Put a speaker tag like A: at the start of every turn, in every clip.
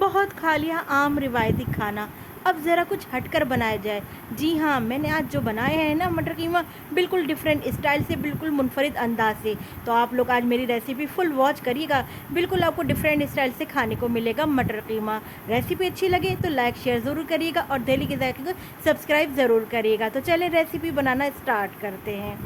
A: बहुत खा लिया आम रिवायती खाना, अब ज़रा कुछ हटकर बनाया जाए। जी हाँ, मैंने आज जो बनाया है ना मटर कीमा, बिल्कुल डिफरेंट स्टाइल से, बिल्कुल मुनफरिद अंदाज से। तो आप लोग आज मेरी रेसिपी फुल वॉच करिएगा, बिल्कुल आपको डिफरेंट स्टाइल से खाने को मिलेगा मटर कीमा। रेसिपी अच्छी लगे तो लाइक शेयर ज़रूर करिएगा और डेली के जायके को सब्सक्राइब ज़रूर करिएगा। तो चलिए रेसिपी बनाना स्टार्ट करते हैं।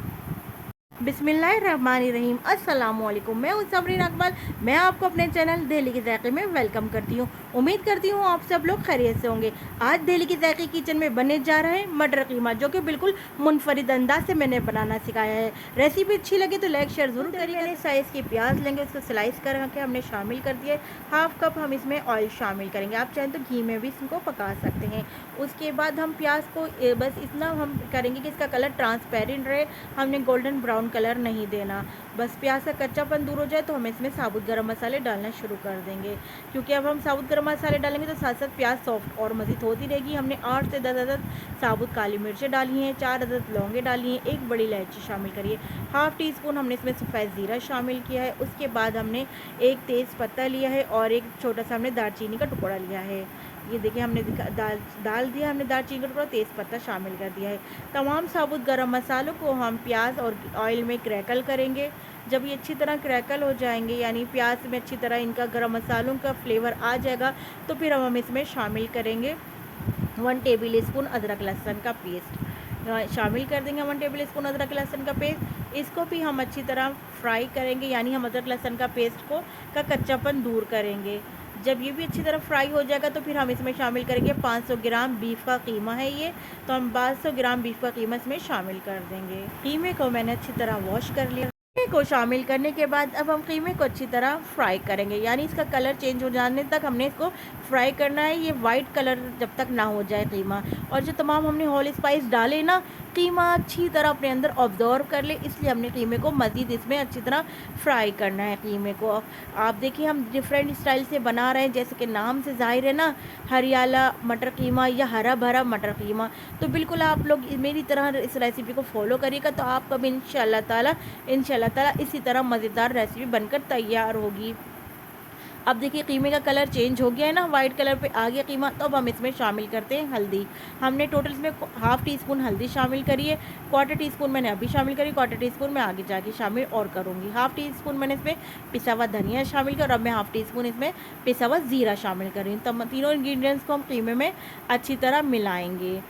A: बिस्मिल्लाहिर्रहमानिर्रहीम, अस्सलामुअलैकुम। मैं हूं सबरीन अकबर। मैं आपको अपने चैनल दिल्ली के जायके में वेलकम करती हूं। उम्मीद करती हूं आप सब लोग खैरियत से होंगे। आज दिल्ली के जायके किचन में बनने जा रहा है मटर कीमा, जो कि बिल्कुल मुनफरिद अंदाज से मैंने बनाना सिखाया है। रेसिपी अच्छी लगी तो लाइक शेयर ज़रूर करिए। मैंने साइज़ की प्याज लेंगे, उसको स्लाइस करके हमने शामिल कर दिया है। हाफ कप हम इसमें ऑयल शामिल करेंगे, आप चाहें तो घी में भी इसको पका सकते हैं। उसके बाद हम प्याज को बस इतना हम करेंगे कि इसका कलर ट्रांसपेरेंट रहे, हमने गोल्डन ब्राउन कलर नहीं देना। बस प्याज का कच्चापन दूर हो जाए तो हम इसमें साबुत गरम मसाले डालना शुरू कर देंगे, क्योंकि अब हम साबुत गरम मसाले डालेंगे तो साथ साथ प्याज सॉफ्ट और मज़ीद होती रहेगी। हमने 8 से 10 अदद साबुत काली मिर्चें डाली हैं, 4 अदद लौंगे डाली हैं, 1 बड़ी इलायची शामिल करिए। हाफ़ टी स्पून हमने इसमें सफ़ेद ज़ीरा शामिल किया है। उसके बाद हमने 1 तेज़ पत्ता लिया है और एक छोटा सा हमने दालचीनी का टुकड़ा लिया है। ये देखिए हमने डाल दिया, हमने दालचीनी का टुकड़ा, तेज़ पत्ता शामिल कर दिया है। तमाम साबुत गरम मसालों को हम प्याज और ऑयल में क्रैकल करेंगे। जब ये अच्छी तरह क्रैकल हो जाएंगे, यानी प्याज में अच्छी तरह इनका गरम मसालों का फ्लेवर आ जाएगा, तो फिर हम इसमें शामिल करेंगे 1 टेबल स्पून अदरक लहसुन का पेस्ट शामिल कर देंगे। 1 टेबल स्पून अदरक लहसुन का पेस्ट, इसको भी हम अच्छी तरह फ्राई करेंगे, यानी हम अदरक लहसुन का पेस्ट का कच्चापन दूर करेंगे। जब ये भी अच्छी तरह फ्राई हो जाएगा तो फिर हम इसमें शामिल करेंगे 500 ग्राम बीफ का कीमा है ये, तो हम 500 ग्राम बीफ का कीमा इसमें शामिल कर देंगे। कीमे को मैंने अच्छी तरह वॉश कर लिया। कीमे को शामिल करने के बाद अब हम कीमे को अच्छी तरह फ्राई करेंगे, यानी इसका कलर चेंज हो जाने तक हमने इसको फ्राई करना है। ये वाइट कलर जब तक ना हो जाए कीमा, और जो तमाम हमने होल स्पाइस डाले ना, कीमा अच्छी तरह अपने अंदर ऑब्जॉर्व कर ले, इसलिए हमने कीमे को मज़ीद इसमें अच्छी तरह फ्राई करना है। कीमे को आप देखिए हम डिफरेंट स्टाइल से बना रहे हैं, जैसे कि नाम से ज़ाहिर है ना, हरियाला मटर कीमा या हरा भरा मटर कीमा। तो बिल्कुल आप लोग मेरी तरह इस रेसिपी को फॉलो करिएगा, तो आपका भी इंशाल्लाह ताला इसी तरह मज़ेदार रेसिपी बनकर तैयार होगी। अब देखिए कीमे का कलर चेंज हो गया है ना, वाइट कलर पे आ गया कीमा। तो अब हम इसमें शामिल करते हैं हल्दी। हमने टोटल इसमें हाफ़ टी स्पून हल्दी शामिल करी है, 1/4 टी स्पून मैंने अभी शामिल करी, 1/4 टी स्पून मैं आगे जाके शामिल और करूँगी। हाफ़ टी स्पून मैंने इसमें पिसा हुआ धनिया शामिल कर, और अब मैं हाफ़ टी स्पून इसमें पिसा हुआ ज़ीरा शामिल कर रही हूँ। तब तीनों इंग्रेडिएंट्स को हम कीमे में अच्छी तरह मिलाएंगे।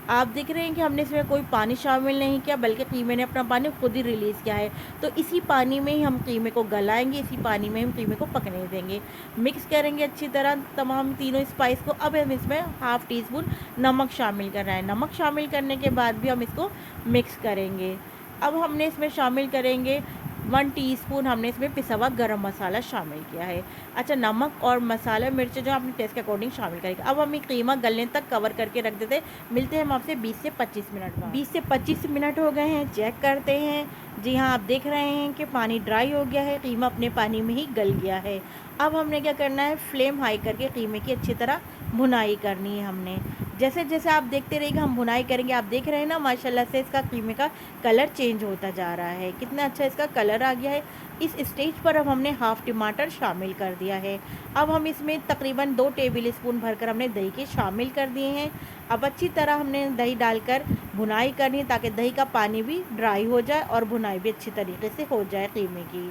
A: आप देख रहे हैं कि हमने इसमें कोई पानी शामिल नहीं किया, बल्कि कीमे ने अपना पानी खुद ही रिलीज़ किया है। तो इसी पानी में ही हम कीमे को गलाएंगे, इसी पानी में हम कीमे को पकने देंगे। मिक्स करेंगे अच्छी तरह तमाम तीनों स्पाइस को। अब हम इसमें हाफ़ टी स्पून नमक शामिल कर रहे हैं। नमक शामिल करने के बाद भी हम इसको मिक्स करेंगे। अब हमने इसमें शामिल करेंगे 1 टीस्पून, हमने इसमें पिसा हुआ गरम मसाला शामिल किया है। अच्छा, नमक और मसाला मिर्च जो अपने टेस्ट के अकॉर्डिंग शामिल करेंगे। अब हम ये कीमा गलने तक कवर करके रख देते। मिलते हैं हम आपसे 20 से 25 मिनट बाद। 20 से 25 मिनट हो गए हैं, चेक करते हैं। जी हाँ, आप देख रहे हैं कि पानी ड्राई हो गया है, कीमा अपने पानी में ही गल गया है। अब हमने क्या करना है, फ्लेम हाई करके कीमे की अच्छी तरह भुनाई करनी है हमने। जैसे जैसे आप देखते रहिएगा हम भुनाई करेंगे। आप देख रहे हैं ना, माशाल्लाह से इसका कीमे का कलर चेंज होता जा रहा है, कितना अच्छा इसका कलर आ गया है। इस स्टेज पर अब हमने हाफ़ टमाटर शामिल कर दिया है। अब हम इसमें तकरीबन 2 टेबल स्पून भरकर हमने दही के शामिल कर दिए हैं। अब अच्छी तरह हमने दही डालकर भुनाई करनी है, ताकि दही का पानी भी ड्राई हो जाए और भुनाई भी अच्छी तरीके से हो जाए कीमे की।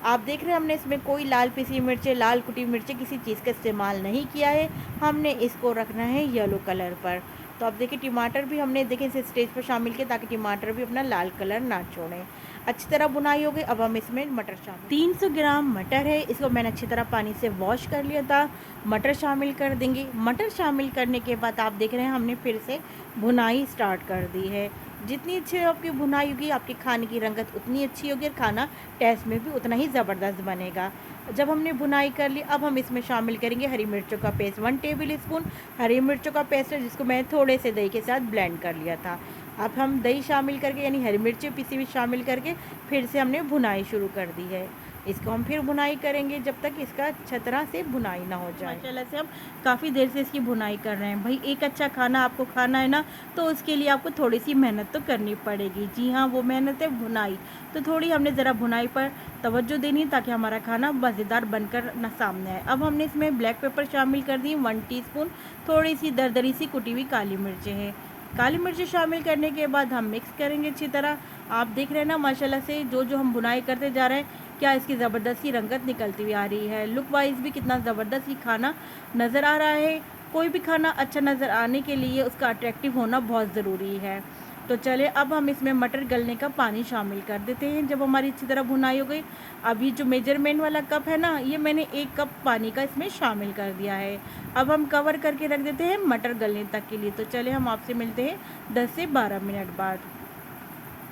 A: आप देख रहे हैं हमने इसमें कोई लाल पिसी मिर्चें, लाल कुटी मिर्चें, किसी चीज़ का इस्तेमाल नहीं किया है। हमने इसको रखना है येलो कलर पर। तो अब देखिए टमाटर भी हमने देखें इस स्टेज पर शामिल किया, ताकि टमाटर भी अपना लाल कलर ना छोड़ें। अच्छी तरह बुनाई हो गई। अब हम इसमें मटर शामिल, 300 ग्राम मटर है, इसको मैंने अच्छी तरह पानी से वॉश कर लिया था। मटर शामिल कर देंगे। मटर शामिल करने के बाद आप देख रहे हैं हमने फिर से भुनाई स्टार्ट कर दी है। जितनी अच्छी आपकी भुनाई होगी, आपके खाने की रंगत उतनी अच्छी होगी और खाना टेस्ट में भी उतना ही ज़बरदस्त बनेगा। जब हमने भुनाई कर ली, अब हम इसमें शामिल करेंगे हरी मिर्चों का पेस्ट। 1 टेबल स्पून हरी मिर्चों का पेस्ट है, जिसको मैंने थोड़े से दही के साथ ब्लेंड कर लिया था। अब हम दही शामिल करके, यानी हरी मिर्चें पिसी हुई शामिल करके फिर से हमने भुनाई शुरू कर दी है। इसको हम फिर भुनाई करेंगे जब तक इसका अच्छा तरह से भुनाई ना हो जाए। माशाल्लाह से हम काफ़ी देर से इसकी भुनाई कर रहे हैं। भाई एक अच्छा खाना आपको खाना है ना, तो उसके लिए आपको थोड़ी सी मेहनत तो करनी पड़ेगी। जी हाँ, वो मेहनत है भुनाई। तो थोड़ी हमने ज़रा भुनाई पर तवज्जो देनी है ताकि हमारा खाना मज़ेदार बनकर ना सामने आए। अब हमने इसमें ब्लैक पेपर शामिल कर दी 1 टीस्पून, थोड़ी सी दरदरी सी कुटी हुई काली मिर्चें हैं। काली मिर्ची शामिल करने के बाद हम मिक्स करेंगे अच्छी तरह। आप देख रहे हैं ना माशाल्लाह से जो हम बुनाई करते जा रहे हैं, क्या इसकी ज़बरदस्त सी रंगत निकलती हुई आ रही है। लुक वाइज भी कितना ज़बरदस्त ही खाना नज़र आ रहा है। कोई भी खाना अच्छा नज़र आने के लिए उसका अट्रैक्टिव होना बहुत ज़रूरी है। तो चले अब हम इसमें मटर गलने का पानी शामिल कर देते हैं जब हमारी अच्छी तरह भुनाई हो गई। अभी जो मेजरमेंट वाला कप है ना, ये मैंने 1 कप पानी का इसमें शामिल कर दिया है। अब हम कवर करके रख देते हैं मटर गलने तक के लिए। तो चले हम आपसे मिलते हैं 10 से 12 मिनट बाद।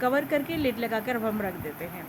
A: कवर करके लिड लगाकर अब हम रख देते हैं।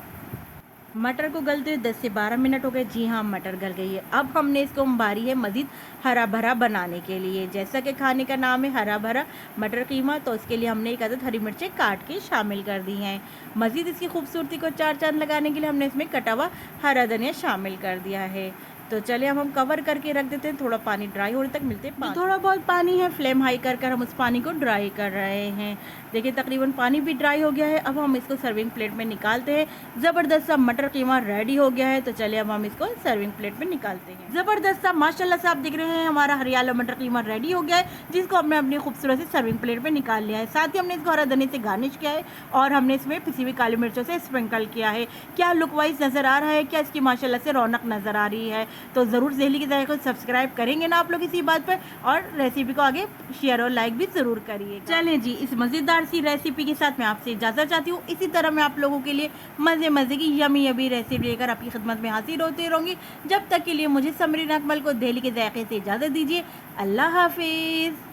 A: मटर को गलते हुए 10 से 12 मिनट हो गए। जी हाँ, मटर गल गई है। अब हमने इसको बारी है मज़ीद हरा भरा बनाने के लिए। जैसा कि खाने का नाम है हरा भरा मटर कीमा, तो इसके लिए हमने एक आदत हरी मिर्चें काट के शामिल कर दी हैं। मज़ीद इसकी खूबसूरती को चार चांद लगाने के लिए हमने इसमें कटा हुआ हरा धनिया शामिल कर दिया है। तो चले अब हम कवर करके रख देते हैं, थोड़ा पानी ड्राई होने तक मिलते हैं। थोड़ा बहुत पानी है, फ्लेम हाई कर कर हम उस पानी को ड्राई कर रहे हैं। देखिए तकरीबन पानी भी ड्राई हो गया है। अब हम इसको सर्विंग प्लेट में निकालते हैं। ज़बरदस्त सा मटर कीमा रेडी हो गया है। तो चलिए अब हम इसको सर्विंग प्लेट में निकालते हैं। ज़बरदस्त सा माशाल्लाह से आप देख रहे हैं हमारा हरियाला मटर कीमा रेडी हो गया है, जिसको हमने अपनी खूबसूरत सी सर्विंग प्लेट में निकाल लिया है। साथ ही हमने इसको हरा धनिया से गार्निश किया है और हमने इसमें पिसी हुई काली मिर्चों से स्प्रिंकल किया है। क्या लुक वाइज नज़र आ रहा है, क्या इसकी माशाल्लाह से रौनक नज़र आ रही है। तो ज़रूर दहली के जायके को सब्सक्राइब करेंगे ना आप लोग इसी बात पर, और रेसिपी को आगे शेयर और लाइक भी ज़रूर करिए। चलें जी, इस मज़ेदार सी रेसिपी के साथ मैं आपसे इजाज़त चाहती हूँ। इसी तरह मैं आप लोगों के लिए मज़े की यमी यमी रेसिपी लेकर आपकी खिदमत में हाजिर होती रहूँगी। जब तक के लिए मुझे समरीन अकमल को दहली के जायके से इजाज़त दीजिए। अल्लाह हाफिज़।